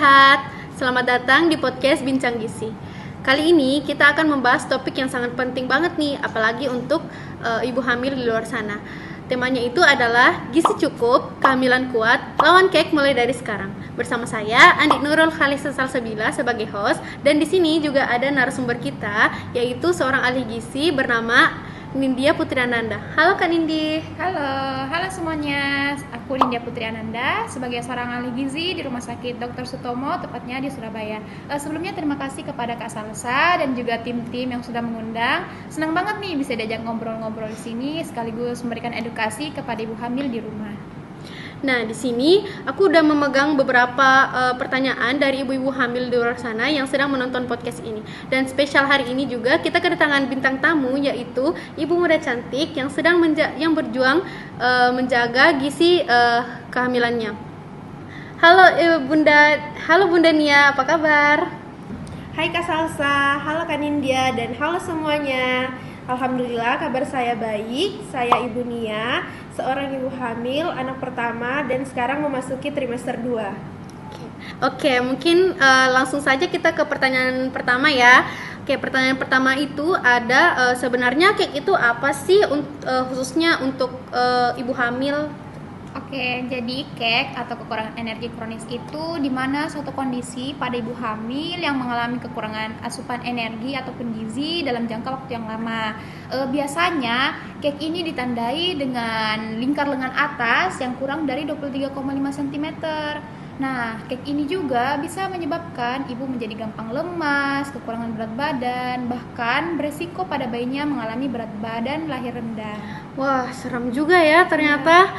sehat, selamat datang di podcast Bincang Gizi. Kali ini kita akan membahas topik yang sangat penting banget nih, apalagi untuk ibu hamil di luar sana. Temanya itu adalah gizi cukup, kehamilan kuat, lawan kek mulai dari sekarang. Bersama saya Andi Nurul Khalisa Salsabila sebagai host, dan di sini juga ada narasumber kita, yaitu seorang ahli gizi bernama Nindya Putri Ananda. Halo Kak Nindi. Halo semuanya. Aku Nindya Putri Ananda sebagai seorang ahli gizi di Rumah Sakit Dr. Sutomo, tepatnya di Surabaya. Sebelumnya terima kasih kepada Kak Salsa dan juga tim-tim yang sudah mengundang. Senang banget nih bisa diajak ngobrol-ngobrol di sini sekaligus memberikan edukasi kepada ibu hamil di rumah. Nah, di sini aku udah memegang beberapa pertanyaan dari ibu-ibu hamil di luar sana yang sedang menonton podcast ini. Dan spesial hari ini juga kita kedatangan bintang tamu, yaitu ibu muda cantik yang sedang berjuang menjaga gizi kehamilannya. Halo Bunda Nia, apa kabar? Hai Kak Salsa, halo Kak Nindya, dan halo semuanya. Alhamdulillah kabar saya baik. Saya Ibu Nia, seorang ibu hamil, anak pertama, dan sekarang memasuki trimester 2. Oke, mungkin langsung saja kita ke pertanyaan pertama ya. Oke, pertanyaan pertama itu ada sebenarnya kek itu apa sih khususnya untuk ibu hamil? Oke, jadi kek atau kekurangan energi kronis itu di mana suatu kondisi pada ibu hamil yang mengalami kekurangan asupan energi ataupun gizi dalam jangka waktu yang lama. Biasanya kek ini ditandai dengan lingkar lengan atas yang kurang dari 23,5 cm. Nah, kek ini juga bisa menyebabkan ibu menjadi gampang lemas, kekurangan berat badan, bahkan beresiko pada bayinya mengalami berat badan lahir rendah. Wah, seram juga ya ternyata.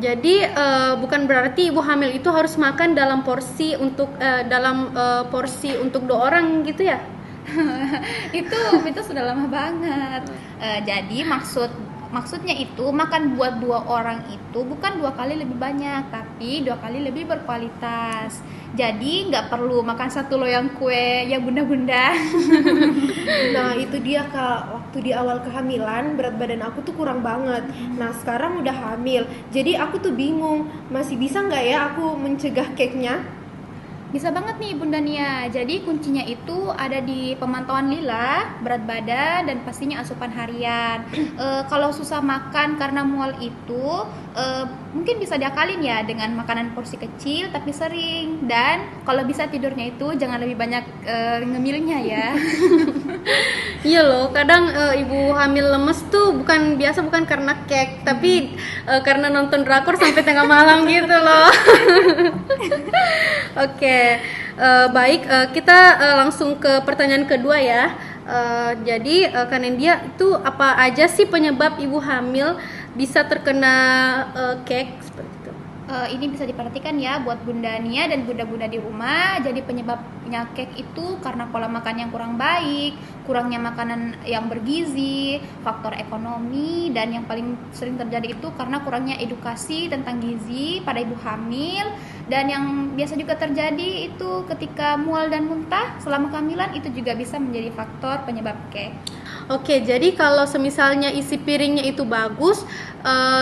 Jadi bukan berarti ibu hamil itu harus makan dalam porsi untuk porsi untuk 2 orang gitu ya? itu sudah lama banget. Jadi maksudnya itu makan buat 2 orang itu bukan 2 kali lebih banyak, tapi 2 kali lebih berkualitas. Jadi nggak perlu makan 1 loyang kue yang bunda-bunda. Nah itu dia Kak, waktu di awal kehamilan berat badan aku tuh kurang banget. Nah sekarang udah hamil, jadi aku tuh bingung, masih bisa nggak ya aku mencegah keknya? Bisa banget nih Bunda Nia. Jadi kuncinya itu ada di pemantauan lila, berat badan, dan pastinya asupan harian. Kalau susah makan karena mual itu mungkin bisa diakalin ya dengan makanan porsi kecil tapi sering. Dan kalau bisa tidurnya itu jangan lebih banyak ngemilnya ya. Iya loh, kadang ibu hamil lemes tuh bukan karena kek, tapi karena nonton drakor sampai tengah malam gitu loh. Oke, baik, kita langsung ke pertanyaan kedua ya. Jadi Kak Nindya, itu apa aja sih penyebab ibu hamil bisa terkena kek seperti itu? Ini bisa diperhatikan ya buat Bunda Nia dan bunda-bunda di rumah. Jadi penyebabnya kek itu karena pola makan yang kurang baik, kurangnya makanan yang bergizi, faktor ekonomi, dan yang paling sering terjadi itu karena kurangnya edukasi tentang gizi pada ibu hamil. Dan yang biasa juga terjadi itu ketika mual dan muntah selama kehamilan itu juga bisa menjadi faktor penyebab kek. Oke, jadi kalau semisalnya isi piringnya itu bagus,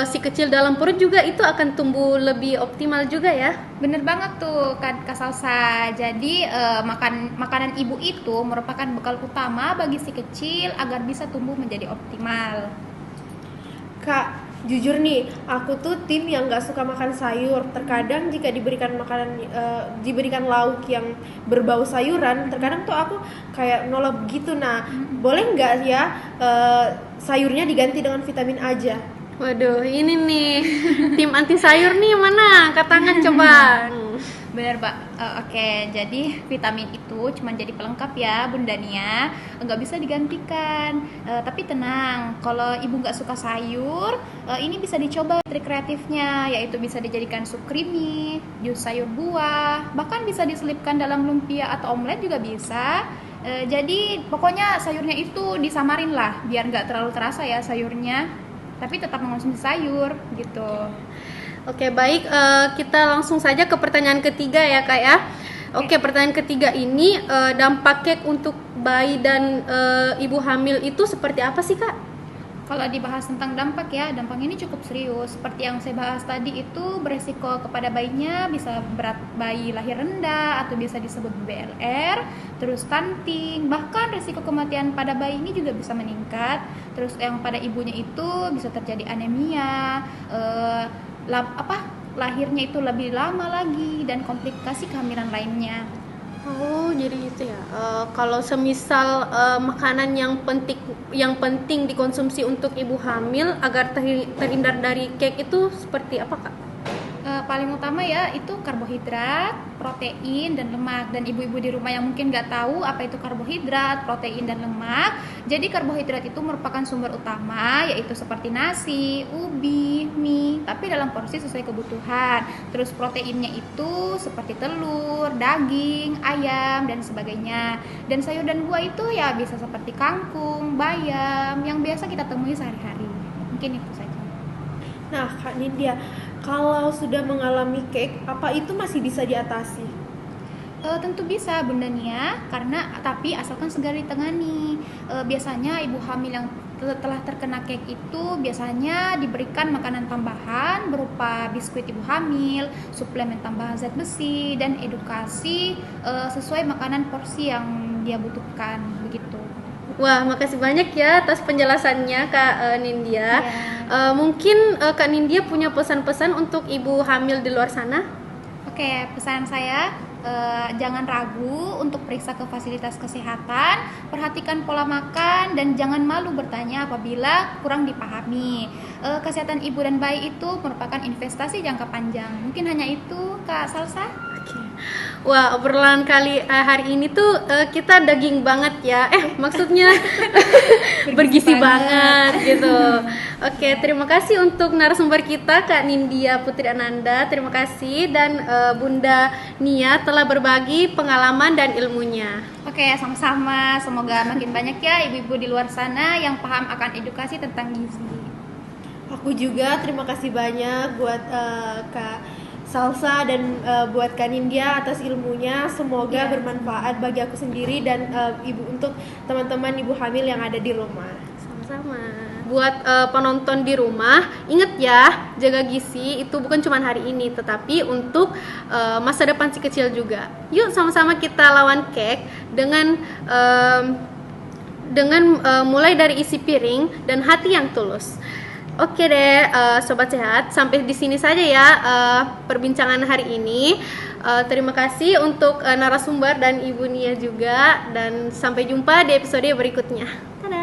si kecil dalam perut juga itu akan tumbuh lebih optimal juga ya? Bener banget tuh Kak Salsa. Jadi makanan ibu itu merupakan bekal utama bagi si kecil agar bisa tumbuh menjadi optimal. Kak, jujur nih, aku tuh tim yang nggak suka makan sayur. Terkadang jika diberikan lauk yang berbau sayuran, terkadang tuh aku kayak nolak gitu. Nah, boleh nggak ya sayurnya diganti dengan vitamin aja? Waduh, ini nih tim anti sayur nih, mana? Angkat tangan coba. Bener Pak. Oke, jadi vitamin itu cuma jadi pelengkap ya Bunda Nia, nggak bisa digantikan. Tapi tenang, kalau ibu nggak suka sayur, ini bisa dicoba trik kreatifnya, yaitu bisa dijadikan sup creamy, jus sayur buah, bahkan bisa diselipkan dalam lumpia atau omelet juga bisa. Jadi pokoknya sayurnya itu disamarin lah, biar nggak terlalu terasa ya sayurnya, tapi tetap mengonsumsi sayur gitu. Oke, baik, kita langsung saja ke pertanyaan ketiga ya Kak ya. Oke, pertanyaan ketiga ini, dampak kek untuk bayi dan ibu hamil itu seperti apa sih Kak? Kalau dibahas tentang dampak ya, dampak ini cukup serius. Seperti yang saya bahas tadi itu beresiko kepada bayinya, bisa berat bayi lahir rendah atau bisa disebut BLR, terus stunting, bahkan resiko kematian pada bayi ini juga bisa meningkat. Terus yang pada ibunya itu bisa terjadi anemia, lahirnya itu lebih lama lagi dan komplikasi kehamilan lainnya. Oh, jadi gitu ya. Kalau semisal makanan yang penting dikonsumsi untuk ibu hamil agar terhindar dari cake itu seperti apa, Kak? Paling utama ya itu karbohidrat, protein, dan lemak. Dan ibu-ibu di rumah yang mungkin nggak tahu apa itu karbohidrat, protein, dan lemak. Jadi karbohidrat itu merupakan sumber utama, yaitu seperti nasi, ubi, mie, tapi dalam porsi sesuai kebutuhan. Terus proteinnya itu seperti telur, daging, ayam, dan sebagainya. Dan sayur dan buah itu ya bisa seperti kangkung, bayam, yang biasa kita temui sehari-hari. Mungkin itu saja. Nah, Kak Nindya, kalau sudah mengalami cake, apa itu masih bisa diatasi? Tentu bisa Bunda Nia, tapi asalkan segera ditangani. Biasanya ibu hamil yang telah terkena cake itu biasanya diberikan makanan tambahan berupa biskuit ibu hamil, suplemen tambahan zat besi, dan edukasi sesuai makanan porsi yang dia butuhkan, begitu. Wah, makasih banyak ya atas penjelasannya Kak Nindya. Ya. Mungkin Kak Nindya punya pesan-pesan untuk ibu hamil di luar sana? Oke, pesan saya, jangan ragu untuk periksa ke fasilitas kesehatan, perhatikan pola makan, dan jangan malu bertanya apabila kurang dipahami. Kesehatan ibu dan bayi itu merupakan investasi jangka panjang. Mungkin hanya itu, Kak Salsa. Oke. Wah, obrolan kali hari ini tuh kita daging banget ya. Maksudnya bergizi banget gitu. Oke, terima kasih untuk narasumber kita Kak Nindya Putri Ananda. Terima kasih dan Bunda Nia telah berbagi pengalaman dan ilmunya. Oke, sama-sama. Semoga makin banyak ya ibu-ibu di luar sana yang paham akan edukasi tentang gizi. Aku juga terima kasih banyak buat Kak Salsa dan buat Kak Nindya atas ilmunya. Semoga bermanfaat bagi aku sendiri dan untuk teman-teman ibu hamil yang ada di rumah. Sama-sama. Buat penonton di rumah, ingat ya, jaga gizi itu bukan cuma hari ini, tetapi untuk masa depan si kecil juga. Yuk sama-sama kita lawan cake dengan mulai dari isi piring dan hati yang tulus. Oke deh, sobat sehat, sampai di sini saja ya perbincangan hari ini. Terima kasih untuk narasumber dan Ibu Nia juga, dan sampai jumpa di episode berikutnya. Dadah.